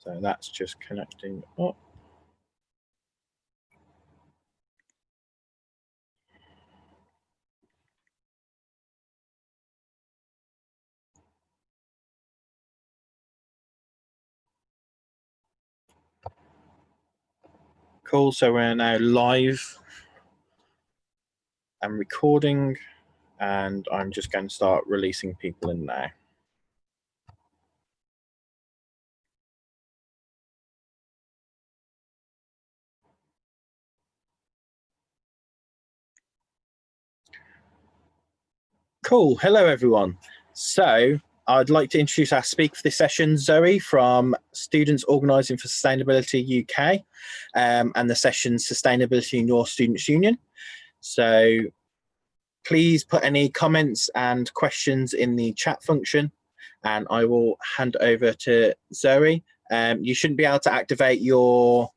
So that's just connecting up. Cool, so we're now live and recording, and I'm just going to start releasing people in now. Cool, hello everyone. So I'd like to introduce our speaker for this session, Zoe from Students Organising for Sustainability UK, and the session Sustainability in Your Students' Union. So please put any comments and questions in the chat function, and I will hand over to Zoe. You shouldn't be able to activate your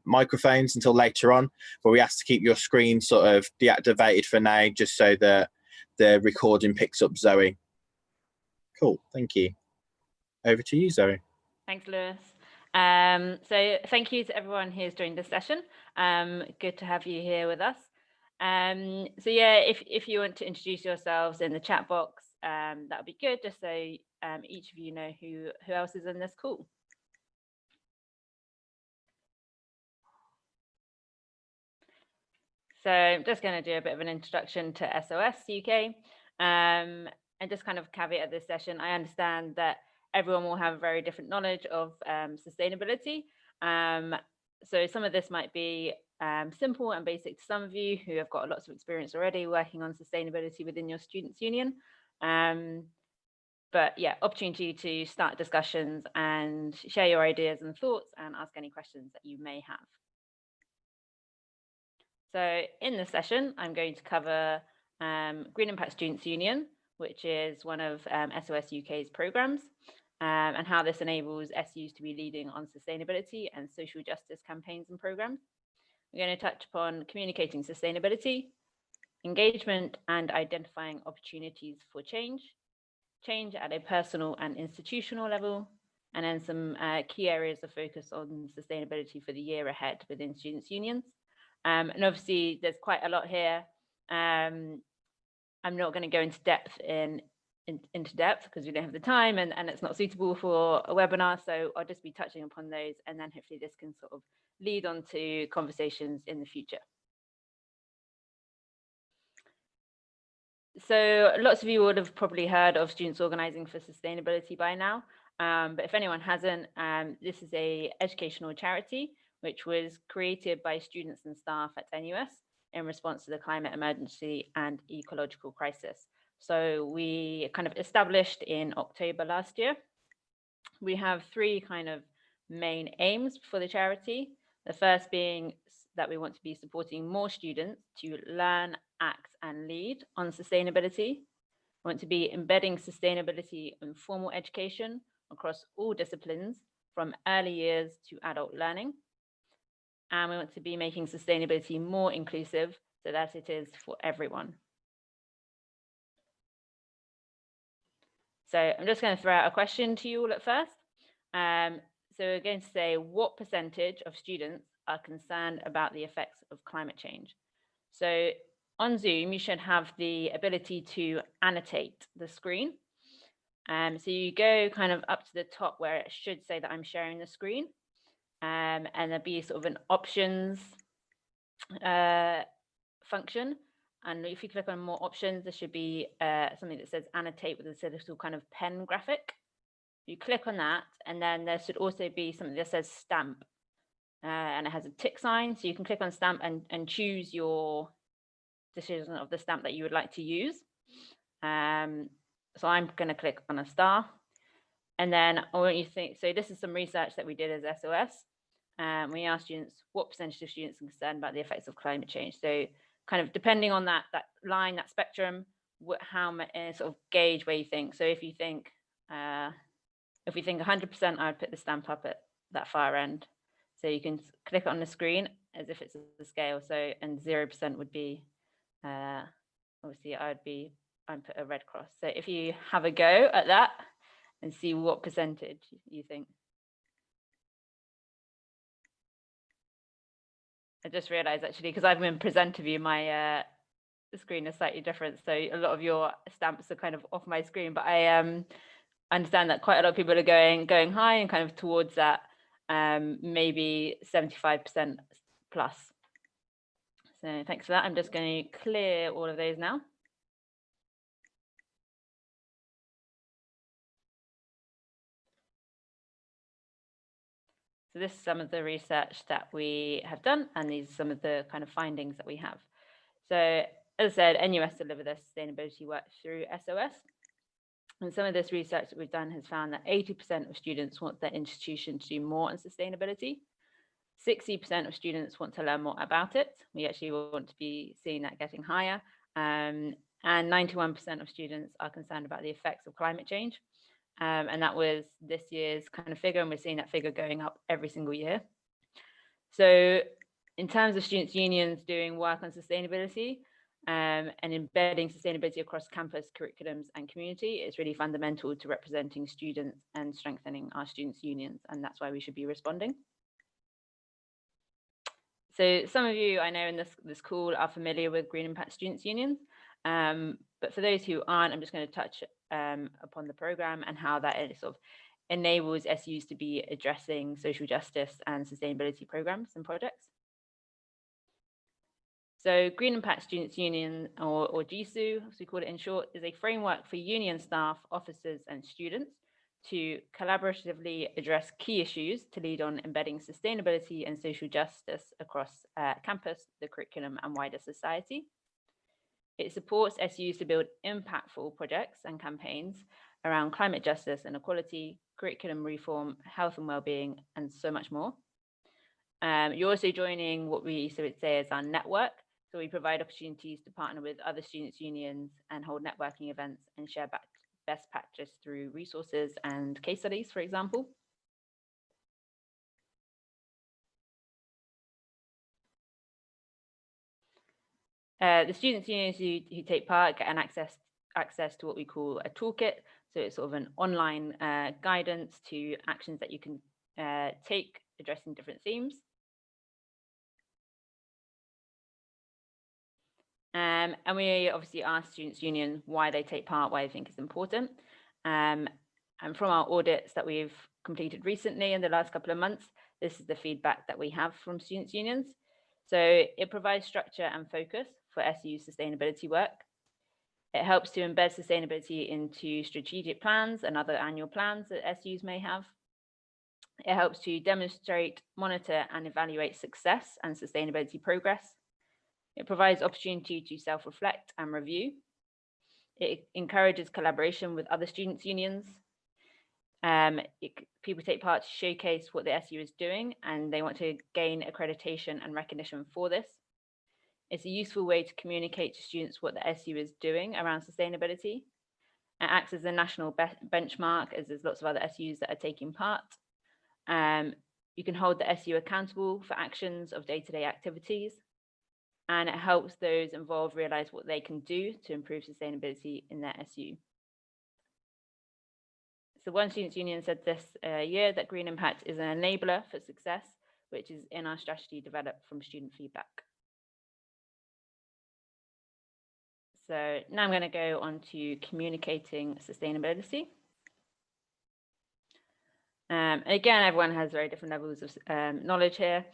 microphones until later on, but we ask to keep your screen sort of deactivated for now, just so that the recording picks up Zoe. Cool, thank you. Over to you, Zoe. Thanks, Lewis. So thank you to everyone who's joined this session. Good to have you here with us. So yeah, if you want to introduce yourselves in the chat box, that would be good, just so each of you know who else is in this call. So I'm just going to do a bit of an introduction to SOS UK, and just kind of caveat this session. I understand that everyone will have very different knowledge of sustainability. So some of this might be simple and basic to some of you who have got lots of experience already working on sustainability within your students' union. But yeah, opportunity to start discussions and share your ideas and thoughts and ask any questions that you may have. So in this session, I'm going to cover Green Impact Students' Union, which is one of SOS UK's programs, and how this enables SUs to be leading on sustainability and social justice campaigns and programs. We're going to touch upon communicating sustainability, engagement and identifying opportunities for change at a personal and institutional level, and then some key areas of focus on sustainability for the year ahead within students' unions. And obviously there's quite a lot here. I'm not going to go into depth because we don't have the time and it's not suitable for a webinar. So I'll just be touching upon those, and then hopefully this can sort of lead on to conversations in the future. So lots of you would have probably heard of Students Organising for Sustainability by now. But if anyone hasn't, this is an educational charity which was created by students and staff at NUS in response to the climate emergency and ecological crisis. So we kind of established in October last year. We have three kind of main aims for the charity. The first being that we want to be supporting more students to learn, act and lead on sustainability. We want to be embedding sustainability in formal education across all disciplines from early years to adult learning. And we want to be making sustainability more inclusive so that it is for everyone. So I'm just going to throw out a question to you all at first. So we're going to say, what percentage of students are concerned about the effects of climate change? So on Zoom, you should have the ability to annotate the screen. So you go kind of up to the top where it should say that I'm sharing the screen. And there'll be sort of an options function. And if you click on more options, there should be something that says annotate with this little kind of pen graphic. You click on that, and then there should also be something that says stamp. And it has a tick sign. So you can click on stamp and choose your decision of the stamp that you would like to use. So I'm going to click on a star. And then I want you to think, so this is some research that we did as SOS. We asked students what percentage of students are concerned about the effects of climate change. So kind of depending on that line, that spectrum, how sort of gauge where you think. So if you think, if we think 100%, I would put the stamp up at that far end. So you can click on the screen as if it's a scale. So, and 0% would be, obviously I'd put a red cross. So if you have a go at that and see what percentage you think. I just realized actually, because I've been presenter view, my screen is slightly different. So a lot of your stamps are kind of off my screen, but I understand that quite a lot of people are going high and kind of towards that maybe 75% plus. So thanks for that. I'm just going to clear all of those now. So this is some of the research that we have done, and these are some of the kind of findings that we have. So as I said, NUS deliver their sustainability work through SOS. And some of this research that we've done has found that 80% of students want their institution to do more on sustainability. 60% of students want to learn more about it. We actually want to be seeing that getting higher. And 91% of students are concerned about the effects of climate change. And that was this year's kind of figure, and we're seeing that figure going up every single year. So in terms of students' unions doing work on sustainability and embedding sustainability across campus curriculums and community, it's really fundamental to representing students and strengthening our students' unions, and that's why we should be responding. So some of you I know in this call are familiar with Green Impact Students' Unions, but for those who aren't, I'm just going to touch upon the program and how that sort of enables SUs to be addressing social justice and sustainability programs and projects. So Green Impact Students' Union, or GSU, as we call it in short, is a framework for union staff, officers and students to collaboratively address key issues to lead on embedding sustainability and social justice across campus, the curriculum and wider society. It supports SUs to build impactful projects and campaigns around climate justice and equality, curriculum reform, health and well-being, and so much more. You're also joining what we would say is our network. So we provide opportunities to partner with other students' unions and hold networking events and share best practice through resources and case studies, for example. The students' unions who take part get an access to what we call a toolkit. So it's sort of an online guidance to actions that you can take addressing different themes. And we obviously ask students' union why they take part, why they think it's important. And from our audits that we've completed recently in the last couple of months, this is the feedback that we have from students' unions. So it provides structure and focus for SU sustainability work. It helps to embed sustainability into strategic plans and other annual plans that SUs may have. It helps to demonstrate, monitor and evaluate success and sustainability progress. It provides opportunity to self-reflect and review. It encourages collaboration with other students' unions. People take part to showcase what the SU is doing, and they want to gain accreditation and recognition for this. It's a useful way to communicate to students what the SU is doing around sustainability. It acts as a national benchmark, as there's lots of other SUs that are taking part. You can hold the SU accountable for actions of day-to-day activities. And it helps those involved realize what they can do to improve sustainability in their SU. So one students' union said this year that Green Impact is an enabler for success, which is in our strategy developed from student feedback. So now I'm going to go on to communicating sustainability. Again, everyone has very different levels of knowledge here.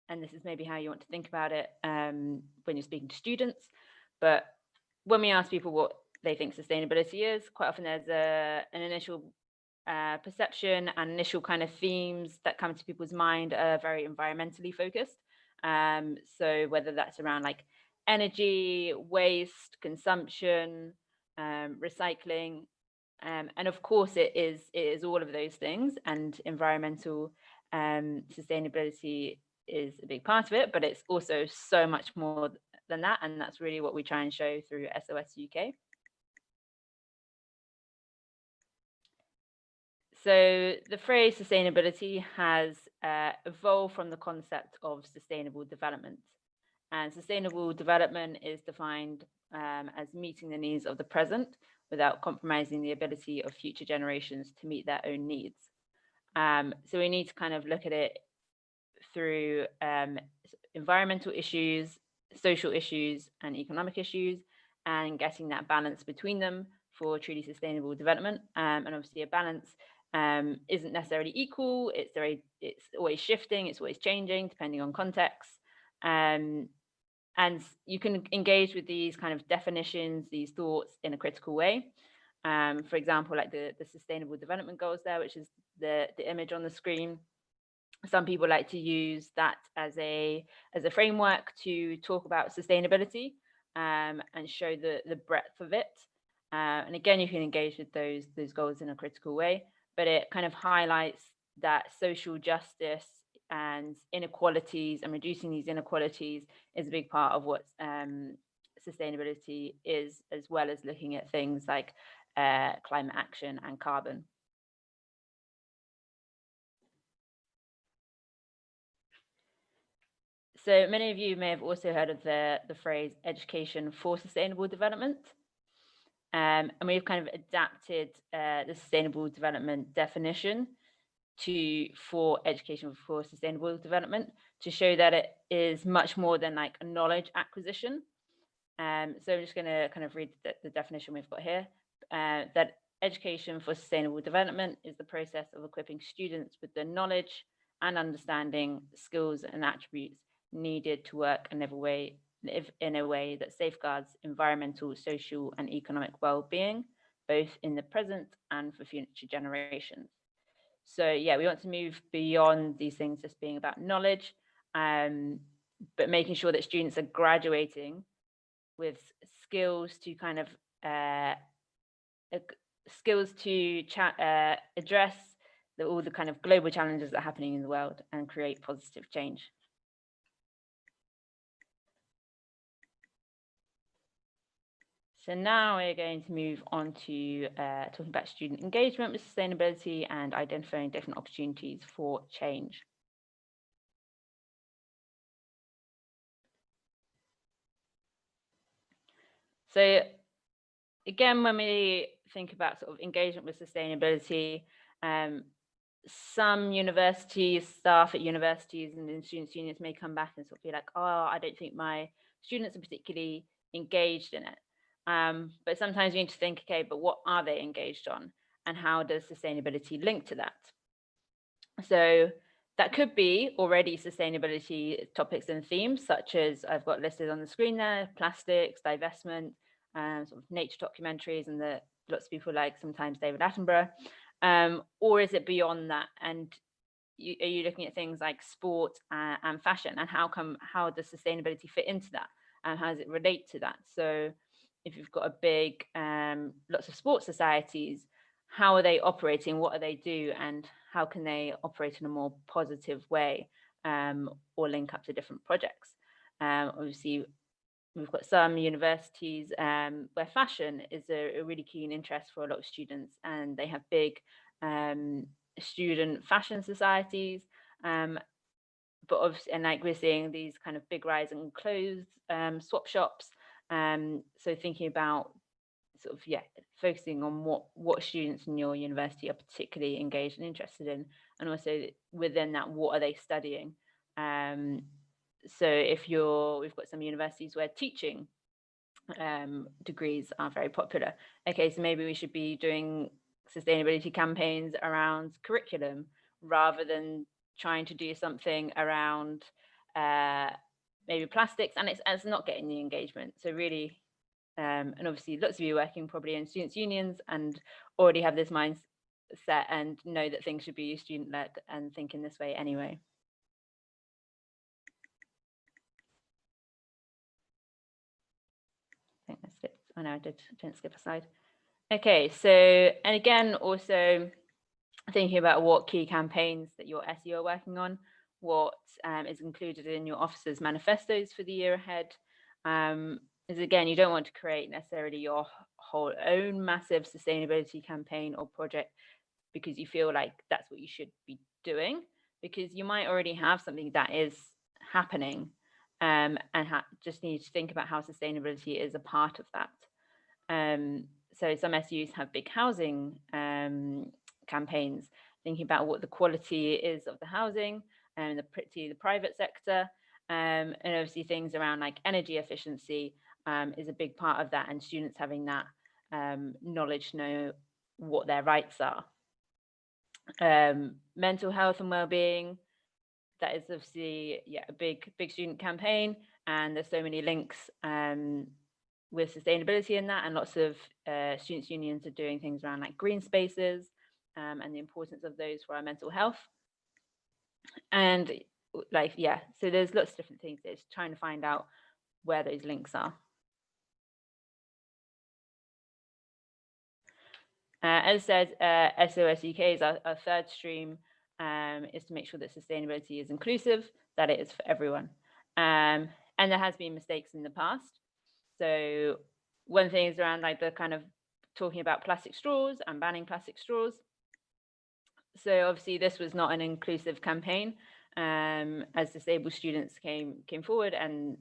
And this is maybe how you want to think about it when you're speaking to students. But when we ask people what they think sustainability is, quite often there's an initial perception and initial kind of themes that come to people's mind are very environmentally focused. So whether that's around like energy, waste, consumption, recycling, and of course it is all of those things, and environmental sustainability is a big part of it, but it's also so much more than that, and that's really what we try and show through SOS UK. So the phrase sustainability has evolved from the concept of sustainable development, and sustainable development is defined as meeting the needs of the present without compromising the ability of future generations to meet their own needs. So we need to kind of look at it through environmental issues, social issues, and economic issues, and getting that balance between them for truly sustainable development. And obviously a balance isn't necessarily equal. It's always shifting, it's always changing depending on context. And you can engage with these kind of definitions, these thoughts in a critical way. For example, like the Sustainable Development Goals there, which is the image on the screen. Some people like to use that as a framework to talk about sustainability and show the breadth of it. And again, you can engage with those goals in a critical way, but it kind of highlights that social justice and inequalities and reducing these inequalities is a big part of what sustainability is, as well as looking at things like climate action and carbon. So many of you may have also heard of the phrase education for sustainable development. And we've kind of adapted the sustainable development definition for education for sustainable development to show that it is much more than like a knowledge acquisition. So I'm just going to kind of read the definition we've got here, that education for sustainable development is the process of equipping students with the knowledge and understanding, skills and attributes needed to work and live in a way that safeguards environmental, social and economic well-being, both in the present and for future generations. So yeah, we want to move beyond these things just being about knowledge, but making sure that students are graduating with skills to kind of address all the kind of global challenges that are happening in the world and create positive change. So now we're going to move on to talking about student engagement with sustainability and identifying different opportunities for change. So again, when we think about sort of engagement with sustainability, some universities, staff at universities and in students' unions may come back and sort of be like, oh, I don't think my students are particularly engaged in it. But sometimes you need to think, okay, but what are they engaged on? And how does sustainability link to that? So that could be already sustainability topics and themes, such as I've got listed on the screen there, plastics, divestment, sort of nature documentaries, and that lots of people like sometimes David Attenborough. Or is it beyond that? And are you looking at things like sport and fashion? And how does sustainability fit into that? And how does it relate to that? So if you've got a big, lots of sports societies, how are they operating? What do they do? And how can they operate in a more positive way or link up to different projects? Obviously, we've got some universities where fashion is a really keen interest for a lot of students, and they have big student fashion societies. But obviously, and like we're seeing these kind of big rise in clothes swap shops. So thinking about sort of focusing on what students in your university are particularly engaged and interested in, and also within that, what are they studying? So we've got some universities where teaching degrees are very popular. Okay, so maybe we should be doing sustainability campaigns around curriculum rather than trying to do something around maybe plastics, and it's not getting the engagement. So really, and obviously lots of you working probably in students' unions and already have this mindset and know that things should be student-led and think in this way anyway. I think I skipped. Oh no, I didn't skip a slide. Okay, so, and again, also thinking about what key campaigns that your SU are working on, what is included in your officers' manifestos for the year ahead. Is again, you don't want to create necessarily your whole own massive sustainability campaign or project because you feel like that's what you should be doing, because you might already have something that is happening and just need to think about how sustainability is a part of that. So some SUs have big housing campaigns, thinking about what the quality is of the housing and the private sector, and obviously things around like energy efficiency is a big part of that, and students having that knowledge to know what their rights are. Mental health and well-being, that is obviously a big student campaign, and there's so many links with sustainability in that, and lots of students' unions are doing things around like green spaces and the importance of those for our mental health. And like, so there's lots of different things. It's trying to find out where those links are. As I said, SOS UK is our third stream, is to make sure that sustainability is inclusive, that it is for everyone. And there has been mistakes in the past. So one thing is around like the kind of talking about plastic straws and banning plastic straws. So obviously this was not an inclusive campaign, as disabled students came forward and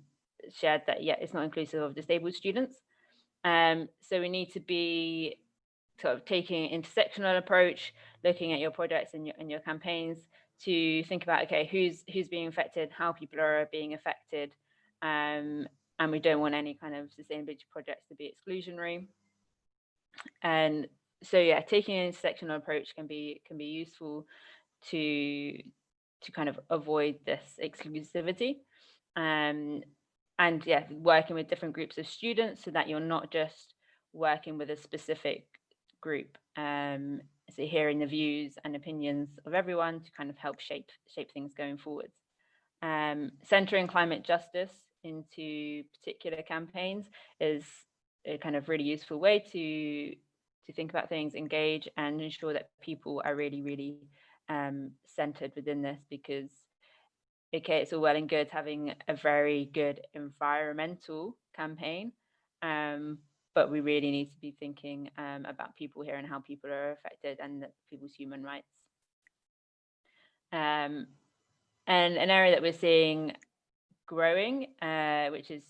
shared that, it's not inclusive of disabled students. So we need to be sort of taking an intersectional approach, looking at your projects and your campaigns to think about, okay, who's being affected, how people are being affected, and we don't want any kind of sustainability projects to be exclusionary. And so taking an intersectional approach can be useful to kind of avoid this exclusivity, and working with different groups of students so that you're not just working with a specific group, so hearing the views and opinions of everyone to kind of help shape things going forwards. Centering climate justice into particular campaigns is a kind of really useful way to think about things, engage, and ensure that people are really centered within this, because it's all well and good having a very good environmental campaign, but we really need to be thinking about people here and how people are affected and people's human rights. And an area that we're seeing growing, which is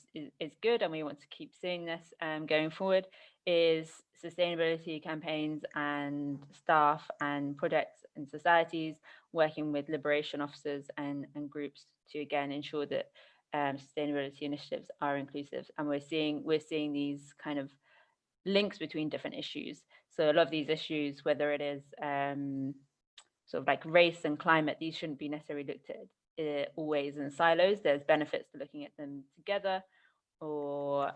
good, and we want to keep seeing this going forward, is sustainability campaigns and staff and projects and societies working with liberation officers and groups to again ensure that sustainability initiatives are inclusive. And we're seeing these kind of links between different issues. So a lot of these issues, whether it is sort of like race and climate, these shouldn't be necessarily looked at always in silos. There's benefits to looking at them together, or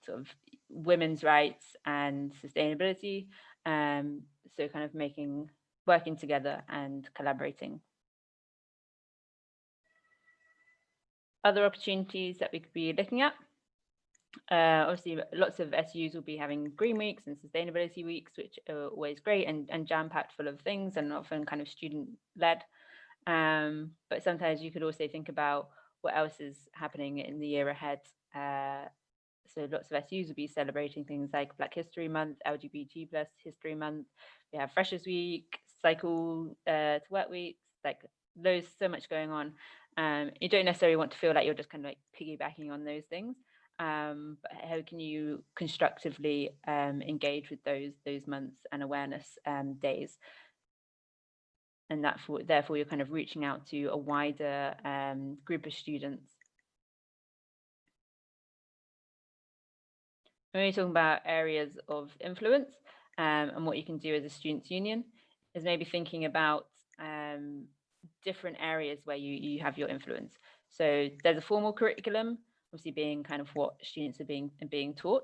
sort of women's rights and sustainability. So kind of working together and collaborating. Other opportunities that we could be looking at. Obviously, lots of SUs will be having green weeks and sustainability weeks, which are always great and jam-packed full of things and often kind of student-led. But sometimes you could also think about what else is happening in the year ahead. So lots of SUs will be celebrating things like Black History Month, LGBT+ History Month. We have Freshers Week, Cycle to Work weeks, like there's so much going on. You don't necessarily want to feel like you're just kind of like piggybacking on those things. But how can you constructively engage with those months and awareness days? And therefore you're kind of reaching out to a wider group of students. When we're talking about areas of influence and what you can do as a students' union, is maybe thinking about different areas where you have your influence. So there's a formal curriculum, obviously being kind of what students are being taught.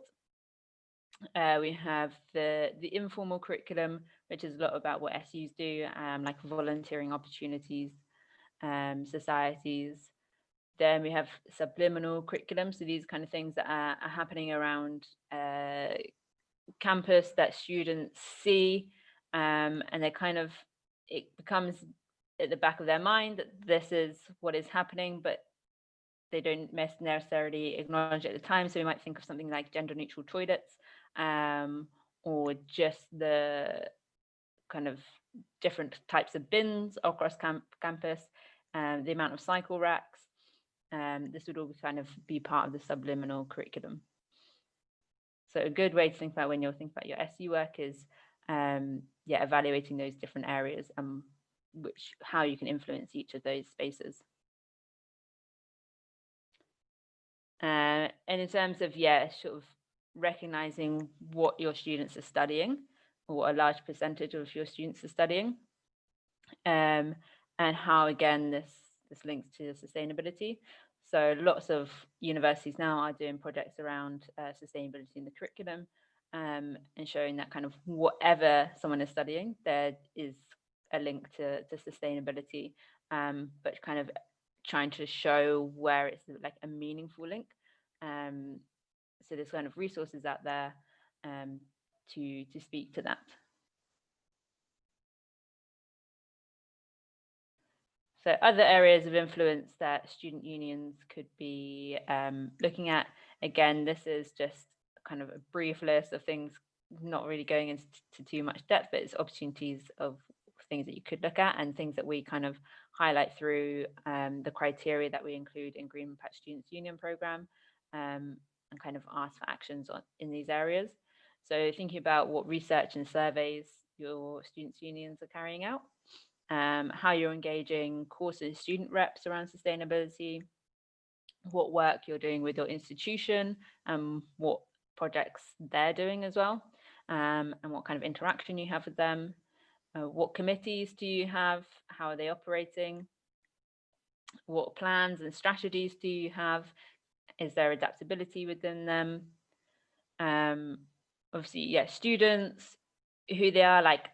We have the informal curriculum, which is a lot about what SUs do, like volunteering opportunities, societies. Then we have subliminal curriculum, so these kind of things that are happening around campus that students see, and they kind of, it becomes at the back of their mind that this is what is happening, but they don't necessarily acknowledge it at the time. So we might think of something like gender neutral toilets, or just the kind of different types of bins across campus, the amount of cycle racks. This would all kind of be part of the subliminal curriculum. So a good way to think about when you're thinking about your SU work is evaluating those different areas and how you can influence each of those spaces. And in terms of, sort of recognizing what your students are studying, or what a large percentage of your students are studying, and how, again, this links to sustainability. So lots of universities now are doing projects around sustainability in the curriculum, and showing that kind of whatever someone is studying, there is a link to sustainability, but kind of trying to show where it's like a meaningful link. So there's kind of resources out there to speak to that. So other areas of influence that student unions could be looking at, again, this is just kind of a brief list of things, not really going into too much depth, but it's opportunities of things that you could look at, and things that we kind of highlight through the criteria that we include in Green Impact Students Union Programme, and kind of ask for actions in these areas. So thinking about what research and surveys your students' unions are carrying out, how you're engaging courses, student reps around sustainability, what work you're doing with your institution, what projects they're doing as well, and what kind of interaction you have with them. What committees do you have? How are they operating? What plans and strategies do you have? Is there adaptability within them? Obviously, students, who they are, like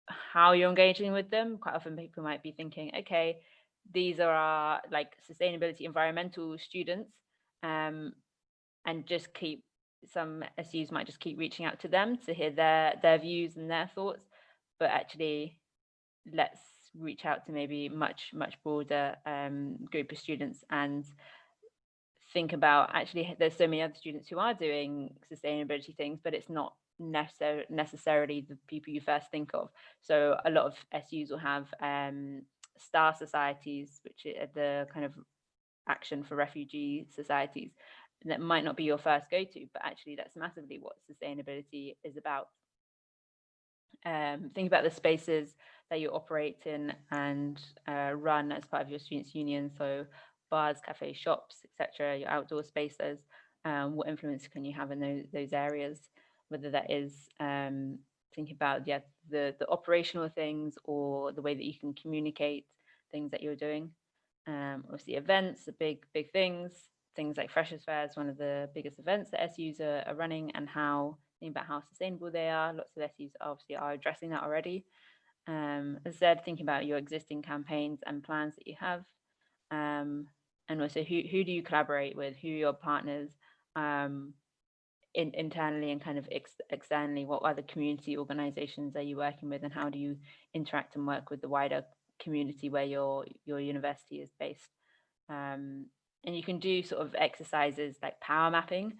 how you're engaging with them. Quite often people might be thinking, okay, these are our like sustainability environmental students, and just some SUs might just keep reaching out to them to hear their views and their thoughts, but actually let's reach out to maybe much broader group of students, and think about, actually there's so many other students who are doing sustainability things, but it's not necessarily the people you first think of. So a lot of SUs will have star societies, which are the kind of action for refugee societies, and that might not be your first go-to, but actually that's massively what sustainability is about. Think about the spaces that you operate in and run as part of your students' union. So bars, cafes, shops, etc., your outdoor spaces. What influence can you have in those areas? Whether that is thinking about the operational things, or the way that you can communicate things that you're doing. Obviously, events are big things like Freshers' Fair is one of the biggest events that SUs are running, and think about how sustainable they are. Lots of SUs obviously are addressing that already. As I said, thinking about your existing campaigns and plans that you have, and also who do you collaborate with, who are your partners, internally and kind of externally. What other community organizations are you working with, and how do you interact and work with the wider community where your university is based? And you can do sort of exercises like power mapping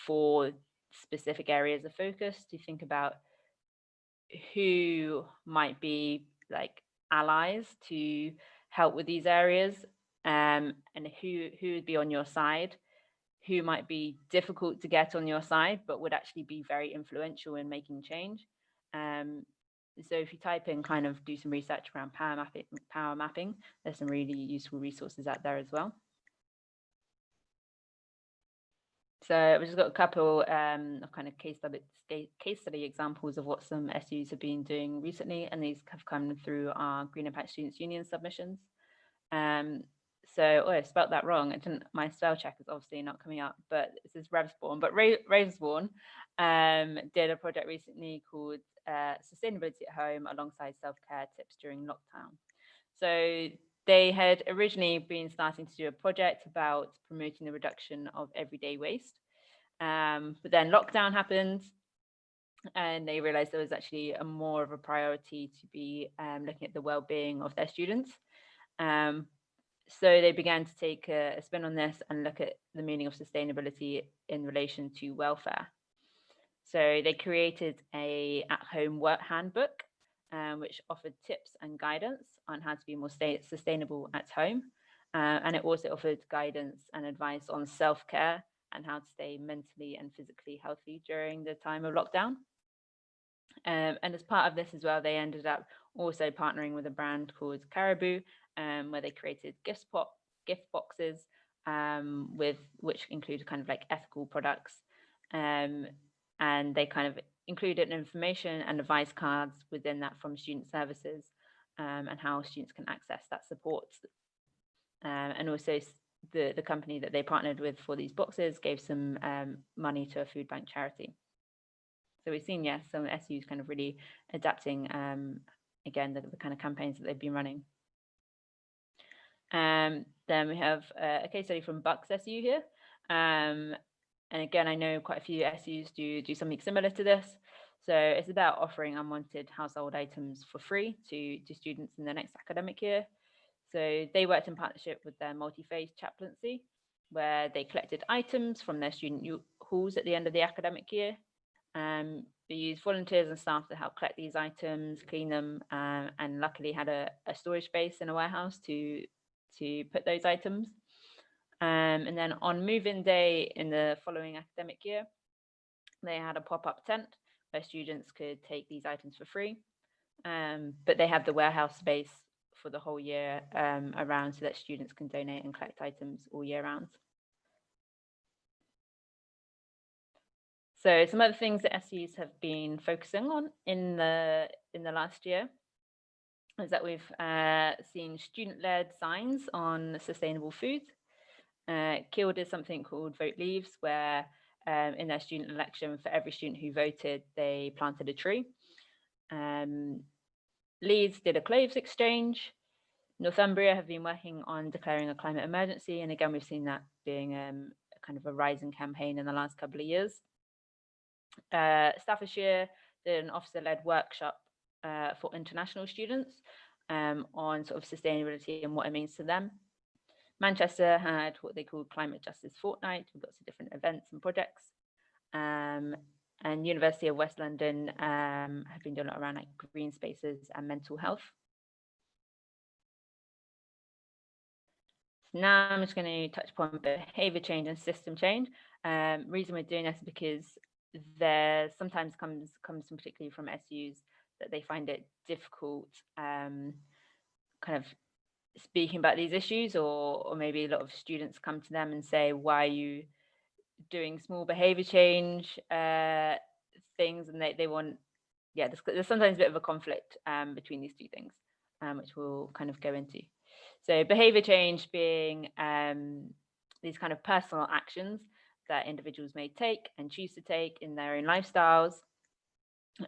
for specific areas of focus, to think about who might be like allies to help with these areas, and who would be on your side, who might be difficult to get on your side but would actually be very influential in making change. So if you type in, kind of do some research around power mapping, there's some really useful resources out there as well. So we've just got a couple of kind of case study examples of what some SUs have been doing recently, and these have come through our Green Impact Students Union submissions. So, I spelt that wrong. My spell check is obviously not coming up, but this is Ravensbourne. But Ravensbourne did a project recently called Sustainability at Home alongside self-care tips during lockdown. So they had originally been starting to do a project about promoting the reduction of everyday waste. But then lockdown happened, and they realized there was actually more of a priority to be looking at the well-being of their students. So they began to take a spin on this and look at the meaning of sustainability in relation to welfare. So they created a at-home work handbook, which offered tips and guidance on how to be more sustainable at home. And it also offered guidance and advice on self-care and how to stay mentally and physically healthy during the time of lockdown. And as part of this as well, they ended up also partnering with a brand called Caribou, where they created gift boxes with which included kind of like ethical products. And they kind of included information and advice cards within that from student services, and how students can access that support. And also the company that they partnered with for these boxes gave some money to a food bank charity. So we've seen, yes, some SUs kind of really adapting, again, the kind of campaigns that they've been running. Then we have a case study from Bucks SU here. And again, I know quite a few SUs do something similar to this. So it's about offering unwanted household items for free to students in the next academic year. So they worked in partnership with their multi-phase chaplaincy, where they collected items from their student halls at the end of the academic year. They used volunteers and staff to help collect these items, clean them, and luckily had a storage space in a warehouse to put those items. And then on move-in day in the following academic year, they had a pop-up tent where students could take these items for free. But they have the warehouse space for the whole year around so that students can donate and collect items all year round. So some other things that SUs have been focusing on in the last year is that we've seen student-led signs on sustainable food. Kiel did something called Vote Leaves, where in their student election, for every student who voted, they planted a tree. Leeds did a clothes exchange. Northumbria have been working on declaring a climate emergency. And again, we've seen that being kind of a rising campaign in the last couple of years. Staffordshire did an officer-led workshop for international students on sort of sustainability and what it means to them. Manchester had what they called Climate Justice Fortnight with lots of different events and projects. And University of West London have been doing a lot around like green spaces and mental health. So now I'm just going to touch upon behavior change and system change. Reason we're doing this is because there sometimes comes from, particularly from SUs, that they find it difficult kind of speaking about these issues, or maybe a lot of students come to them and say, why are you doing small behavior change things, and they want, yeah, there's sometimes a bit of a conflict between these two things, which we'll kind of go into. So behavior change being these kind of personal actions that individuals may take and choose to take in their own lifestyles.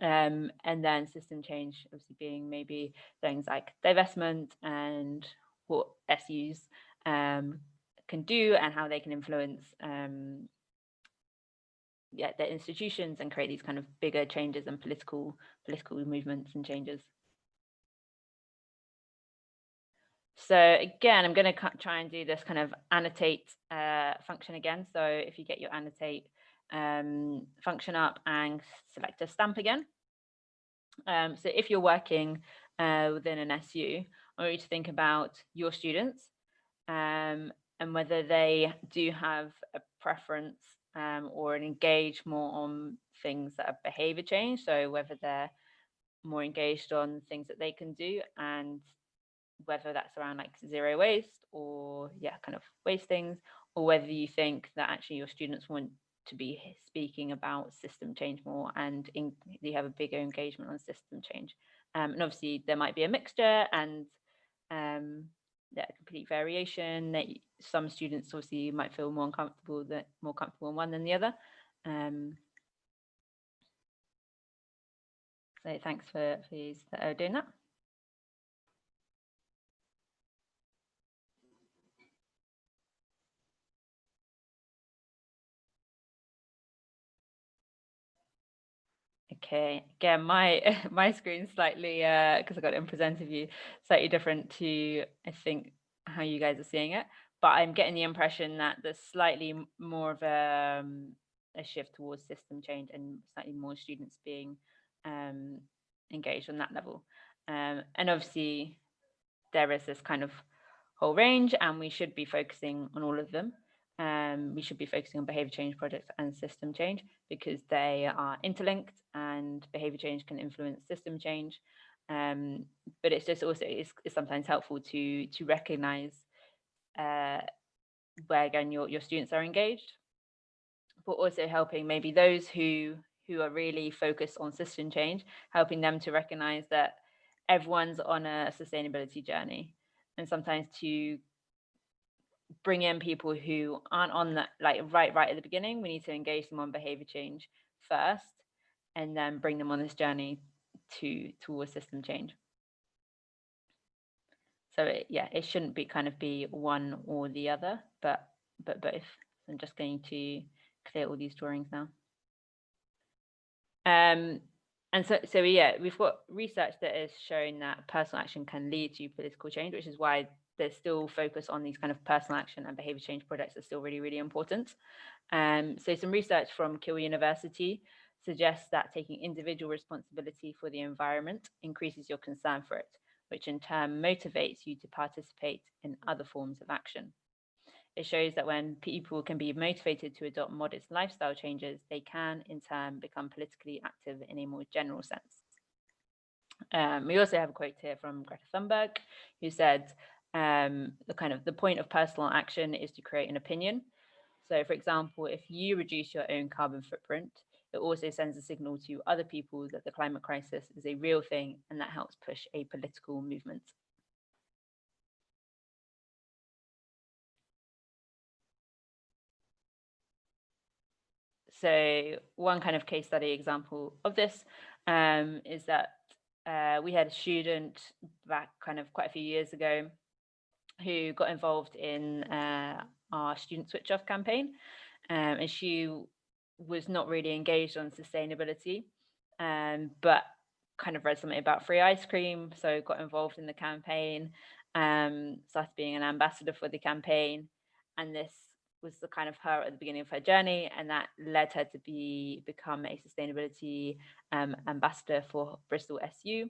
And then system change obviously being maybe things like divestment and what SUs can do and how they can influence their institutions and create these kind of bigger changes and political movements and changes. So again, I'm going to try and do this kind of annotate function again. So if you get your annotate function up and select a stamp again. So if you're working within an SU, I want you to think about your students and whether they do have a preference or engage more on things that are behavior change. So whether they're more engaged on things that they can do, and whether that's around like zero waste or kind of waste things, or whether you think that actually your students want to be speaking about system change more and you have a bigger engagement on system change. And obviously there might be a mixture and complete variation. That some students obviously might feel more comfortable in one than the other. So thanks for doing that. Okay, again, my screen's slightly, because I got it in presenter view, slightly different to, I think, how you guys are seeing it. But I'm getting the impression that there's slightly more of a shift towards system change and slightly more students being engaged on that level. And obviously, there is this kind of whole range, and we should be focusing on all of them. we should be focusing on behavior change projects and system change because they are interlinked, and behavior change can influence system change. But it's just also it's sometimes helpful to recognize where again your students are engaged, but also helping maybe those who are really focused on system change, helping them to recognize that everyone's on a sustainability journey, and sometimes to bring in people who aren't on that like right at the beginning. We need to engage them on behavior change first, and then bring them on this journey towards system change. So it shouldn't be kind of be one or the other, but both. I'm just going to clear all these drawings now. And so yeah, we've got research that has shown that personal action can lead to political change, which is why there's still focus on these kind of personal action and behavior change projects are still really, really important. So some research from Keele University suggests that taking individual responsibility for the environment increases your concern for it, which in turn motivates you to participate in other forms of action. It shows that when people can be motivated to adopt modest lifestyle changes, they can in turn become politically active in a more general sense. We also have a quote here from Greta Thunberg, who said, the point of personal action is to create an opinion. So for example, if you reduce your own carbon footprint, it also sends a signal to other people that the climate crisis is a real thing, and that helps push a political movement. So one kind of case study example of this is that we had a student back kind of quite a few years ago who got involved in our student switch off campaign, and she was not really engaged on sustainability, but kind of read something about free ice cream, so got involved in the campaign, started being an ambassador for the campaign, and this was the kind of her at the beginning of her journey, and that led her to become a sustainability ambassador for Bristol SU.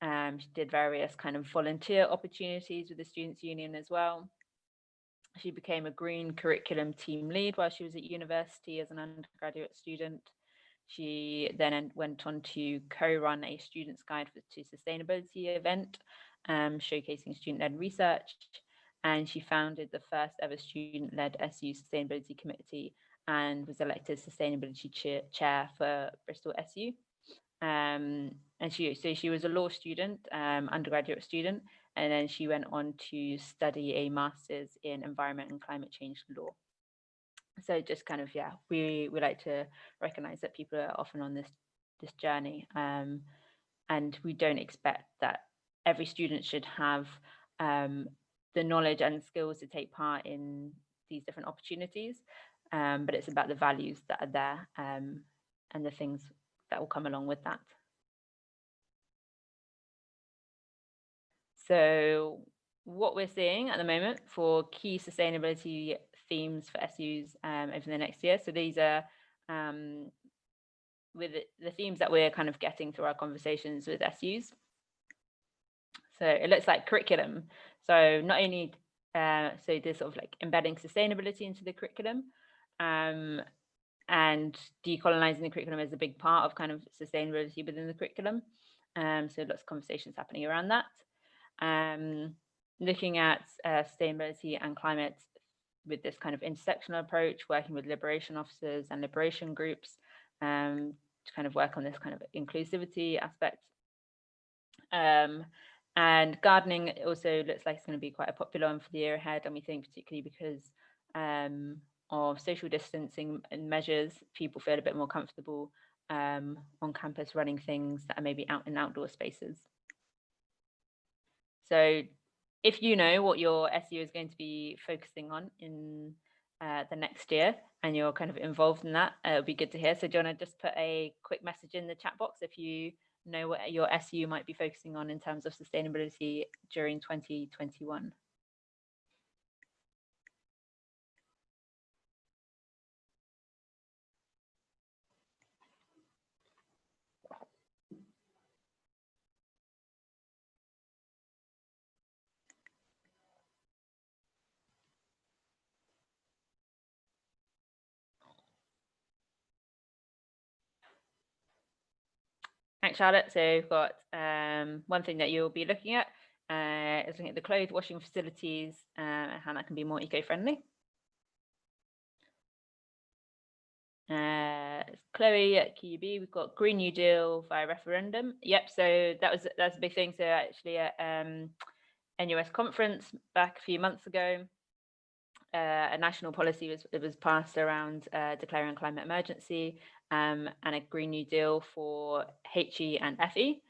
She did various kind of volunteer opportunities with the Students' Union as well. She became a green curriculum team lead while she was at university as an undergraduate student. She then went on to co-run a Students' Guide to Sustainability event, showcasing student-led research. And she founded the first ever student-led SU Sustainability Committee and was elected Sustainability Chair for Bristol SU. And she was a law student, undergraduate student, and then she went on to study a master's in environment and climate change law. So just kind of, we like to recognize that people are often on this journey, and we don't expect that every student should have the knowledge and skills to take part in these different opportunities, but it's about the values that are there, and the things that will come along with that. So what we're seeing at the moment for key sustainability themes for SUs over the next year. So these are with the themes that we're kind of getting through our conversations with SUs. So it looks like curriculum. So not only so there's sort of like embedding sustainability into the curriculum, and decolonizing the curriculum is a big part of kind of sustainability within the curriculum. So lots of conversations happening around that. Looking at sustainability and climate with this kind of intersectional approach, working with liberation officers and liberation groups to kind of work on this kind of inclusivity aspect. And gardening also looks like it's going to be quite a popular one for the year ahead, and we think particularly because of social distancing measures, people feel a bit more comfortable on campus running things that are maybe out in outdoor spaces. So if you know what your SU is going to be focusing on in the next year and you're kind of involved in that, it'll be good to hear. So do you want to just put a quick message in the chat box if you know what your SU might be focusing on in terms of sustainability during 2021? Thanks, Charlotte. So we've got one thing that you'll be looking at is looking at the clothes washing facilities and how that can be more eco-friendly. Chloe at QUB, we've got Green New Deal via referendum. Yep, so that's a big thing. So actually at NUS conference back a few months ago, a national policy was passed around declaring a climate emergency and a Green New Deal for HE and FE.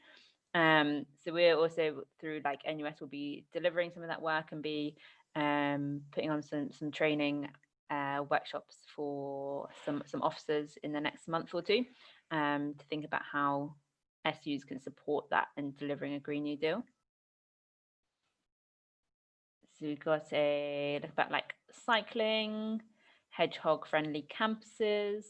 So we're also through like NUS will be delivering some of that work and be putting on some training workshops for some officers in the next month or two to think about how SUs can support that in delivering a Green New Deal. So we've got a look about like cycling, hedgehog friendly campuses,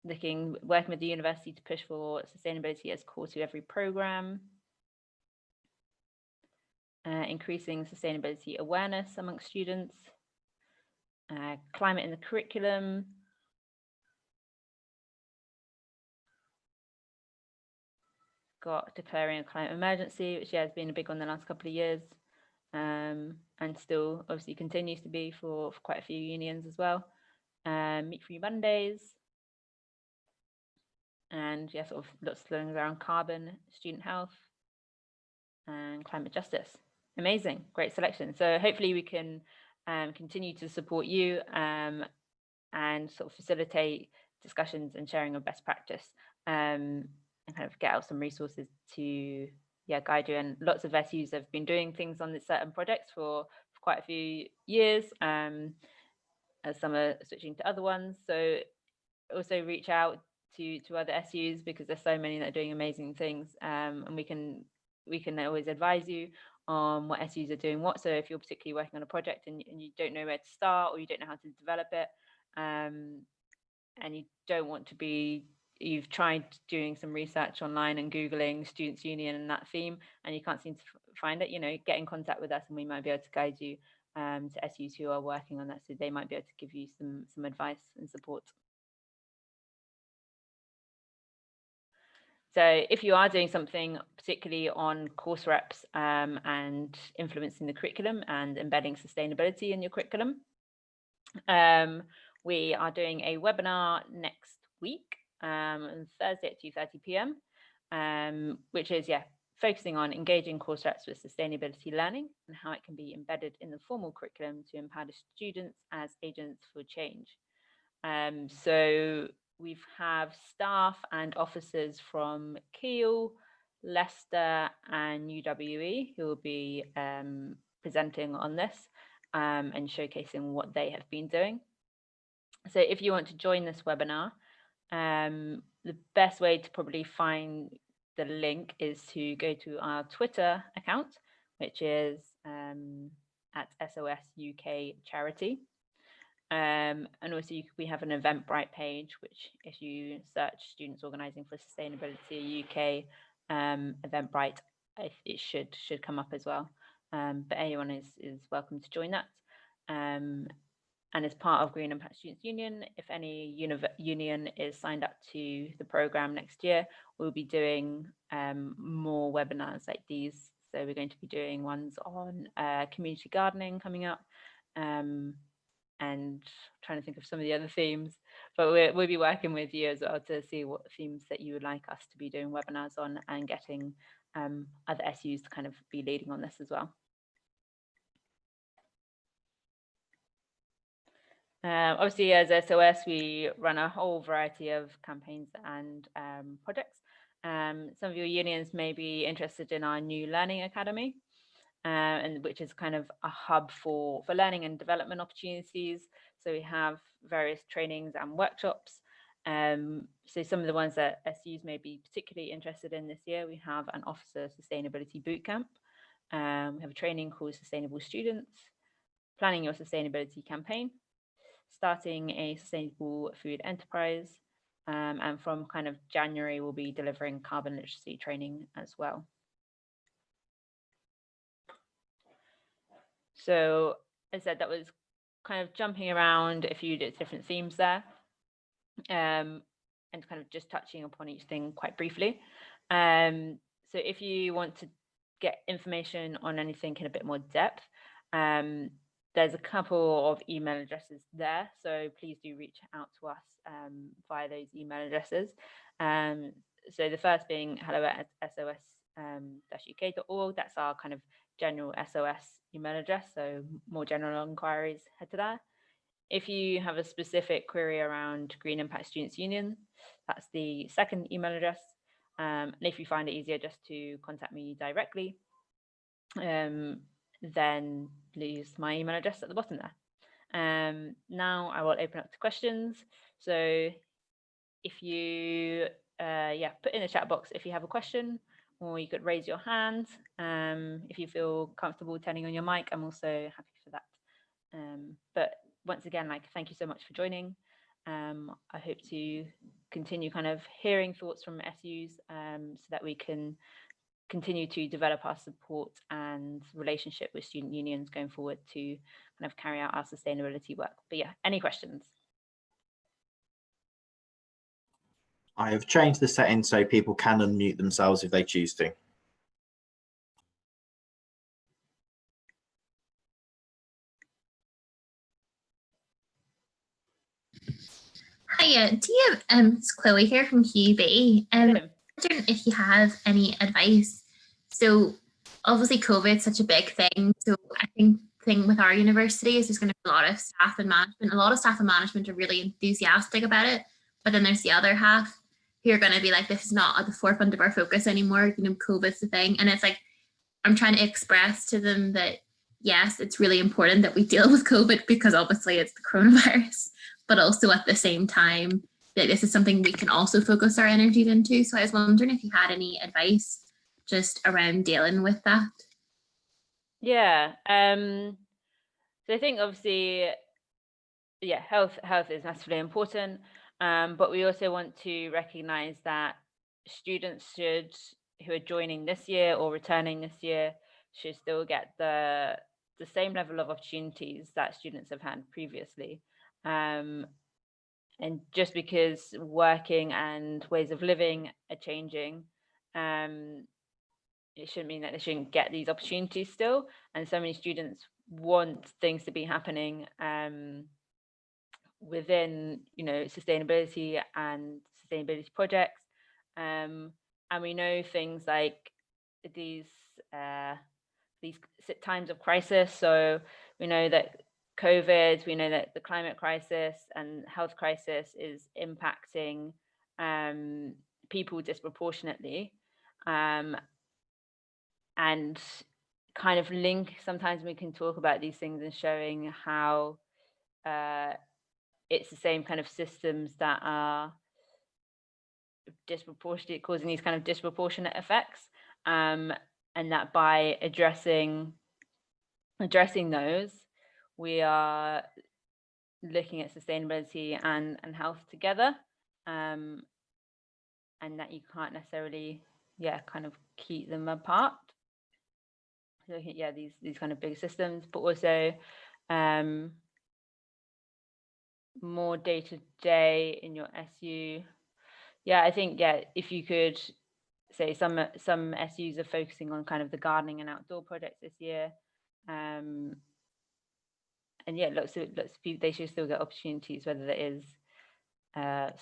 working with the university to push for sustainability as core to every program, increasing sustainability awareness amongst students, climate in the curriculum, got declaring a climate emergency, which has been a big one the last couple of years, and still obviously continues to be for quite a few unions as well. Meat Free Mondays, and yeah, sort of lots of things around carbon, student health, and climate justice. Amazing, great selection. So hopefully we can continue to support you and sort of facilitate discussions and sharing of best practice and kind of get out some resources to guide you. And lots of SUs have been doing things on this certain projects for quite a few years as some are switching to other ones. So also reach out to other SUs because there's so many that are doing amazing things and we can always advise you on what SUs are doing what. So if you're particularly working on a project and you don't know where to start or you don't know how to develop it and you don't want to be, you've tried doing some research online and Googling Students' Union and that theme and you can't seem to find it, get in contact with us and we might be able to guide you to SUs who are working on that, so they might be able to give you some advice and support. So if you are doing something particularly on course reps and influencing the curriculum and embedding sustainability in your curriculum, we are doing a webinar next week on Thursday at 2:30 p.m, which is focusing on engaging course reps with sustainability learning and how it can be embedded in the formal curriculum to empower students as agents for change. So we have staff and officers from Keele, Leicester and UWE who will be presenting on this and showcasing what they have been doing. So if you want to join this webinar, the best way to probably find the link is to go to our Twitter account, which is at SOS UK Charity. And also we have an Eventbrite page, which if you search Students Organising for Sustainability UK Eventbrite, it should come up as well. But anyone is welcome to join that. And as part of Green Impact Students Union, if any union is signed up to the programme next year, we'll be doing more webinars like these. So we're going to be doing ones on community gardening coming up and trying to think of some of the other themes. But we'll be working with you as well to see what themes that you would like us to be doing webinars on and getting other SUs to kind of be leading on this as well. Obviously, as SOS, we run a whole variety of campaigns and projects. Some of your unions may be interested in our new Learning Academy, and which is kind of a hub for learning and development opportunities. So we have various trainings and workshops. So some of the ones that SUs may be particularly interested in this year, we have an Officer Sustainability Bootcamp. We have a training called Sustainable Students, Planning Your Sustainability Campaign, Starting a Sustainable Food Enterprise, and from kind of January, we'll be delivering carbon literacy training as well. So as I said, that was kind of jumping around a few different themes there. and kind of just touching upon each thing quite briefly. So if you want to get information on anything in a bit more depth, there's a couple of email addresses there, so please do reach out to us via those email addresses. So the first being hello@sos-uk.org. That's our kind of general SOS email address, so more general inquiries, head to there. If you have a specific query around Green Impact Students' Union, that's the second email address. And if you find it easier just to contact me directly, then use my email address at the bottom there. Now I will open up to questions. So if you put in the chat box if you have a question, or you could raise your hand if you feel comfortable turning on your mic. I'm also happy for that. But once again, thank you so much for joining. I hope to continue kind of hearing thoughts from SUs so that we can continue to develop our support and relationship with student unions going forward to kind of carry out our sustainability work. But yeah, any questions? I have changed the setting so people can unmute themselves if they choose to. Hiya, do you have, it's Chloe here from QB. I'm wondering if you have any advice. So obviously COVID's such a big thing. So I think the thing with our university is there's going to be a lot of staff and management. A lot of staff and management are really enthusiastic about it. But then there's the other half who are going to be like, this is not at the forefront of our focus anymore. You know, COVID's the thing. And it's like, I'm trying to express to them that, yes, it's really important that we deal with COVID because obviously it's the coronavirus. But also at the same time, that this is something we can also focus our energies into. So I was wondering if you had any advice just around dealing with that. Yeah. So I think obviously, yeah, health is massively important. But we also want to recognize that students who are joining this year or returning this year should still get the same level of opportunities that students have had previously. And just because working and ways of living are changing, it shouldn't mean that they shouldn't get these opportunities still. And so many students want things to be happening within, you know, sustainability and sustainability projects. And we know things like these times of crisis. So we know that COVID, we know that the climate crisis and health crisis is impacting people disproportionately, and kind of link, sometimes we can talk about these things and showing how it's the same kind of systems that are disproportionate, causing these kind of disproportionate effects, and that by addressing those, we are looking at sustainability and health together, and that you can't necessarily, kind of keep them apart. So looking at, these kind of big systems, but also more day to day in your SU. Yeah, I think, if you could say some SUs are focusing on kind of the gardening and outdoor projects this year. And lots of people, they should still get opportunities, whether that is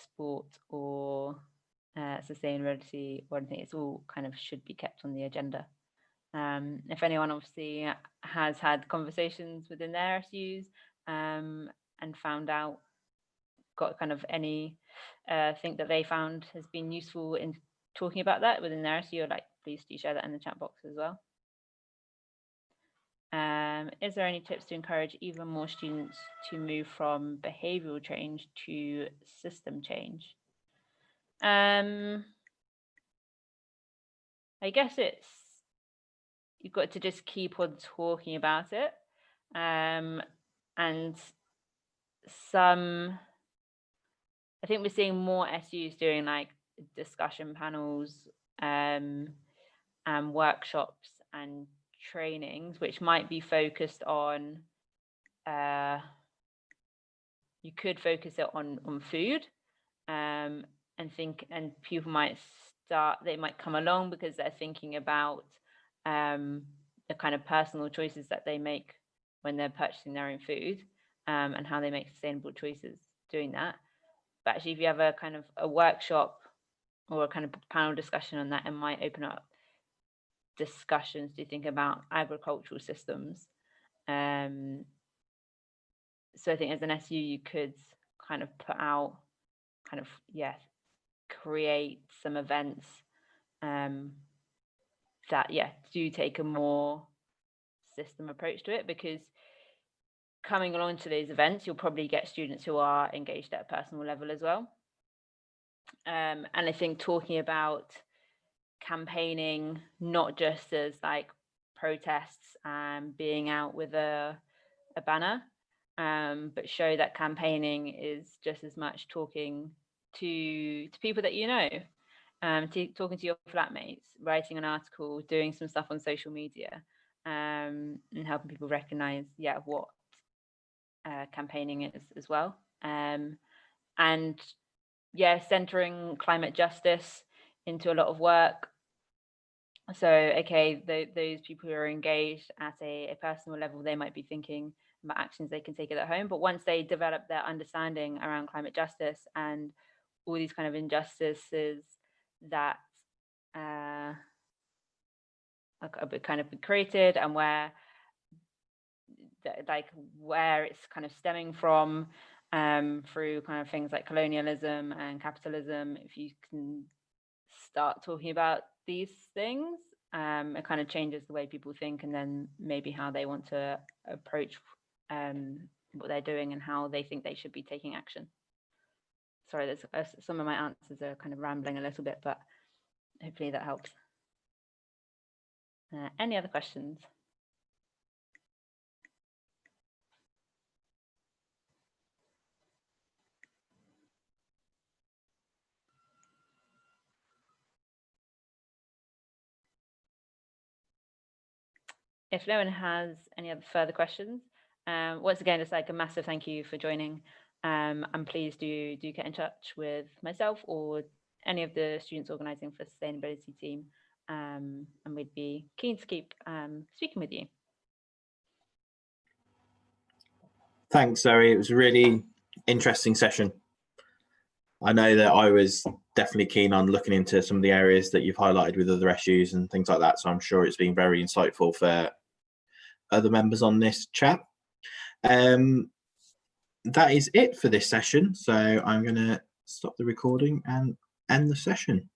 sport or sustainability or anything. It's all kind of should be kept on the agenda. If anyone obviously has had conversations within their SUs and found out, got kind of any thing that they found has been useful in talking about that within their SU, please do share that in the chat box as well. Is there any tips to encourage even more students to move from behavioural change to system change? I guess you've got to just keep on talking about it, and I think we're seeing more SUs doing discussion panels and workshops and trainings, which might be focused on, you could focus it on food, and and people might come along because they're thinking about the kind of personal choices that they make when they're purchasing their own food, and how they make sustainable choices doing that. But actually, if you have a kind of a workshop or a kind of panel discussion on that, it might open up discussions to think about agricultural systems. So I think as an SU, you could kind of put out, create some events that do take a more system approach to it, because coming along to these events, you'll probably get students who are engaged at a personal level as well. And I think talking about campaigning, not just as like protests and being out with a banner, but show that campaigning is just as much talking to people that you know, talking to your flatmates, writing an article, doing some stuff on social media, and helping people recognize what campaigning is as well. And centering climate justice into a lot of work. So those people who are engaged at a personal level, they might be thinking about actions they can take at home, but once they develop their understanding around climate justice and all these kind of injustices that are kind of created, and where it's kind of stemming from, through kind of things like colonialism and capitalism, if you can start talking about these things, it kind of changes the way people think, and then maybe how they want to approach what they're doing and how they think they should be taking action. Sorry, there's some of my answers are kind of rambling a little bit, but hopefully that helps. Any other questions? If no one has any other further questions, once again, it's like a massive thank you for joining. And please do get in touch with myself or any of the students organising for sustainability team, and we'd be keen to keep speaking with you. Thanks, Zoe. It was a really interesting session. I know that I was definitely keen on looking into some of the areas that you've highlighted with other SUs and things like that, so I'm sure it's been very insightful for other members on this chat. That is it for this session, so I'm going to stop the recording and end the session.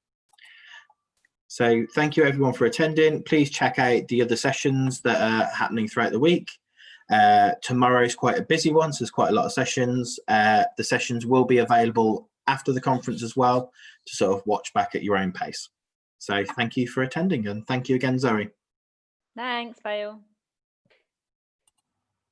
So thank you everyone for attending. Please check out the other sessions that are happening throughout the week. Tomorrow is quite a busy one, so there's quite a lot of sessions. The sessions will be available after the conference as well, to sort of watch back at your own pace. So thank you for attending, and thank you again, Zoe. Thanks, bye all.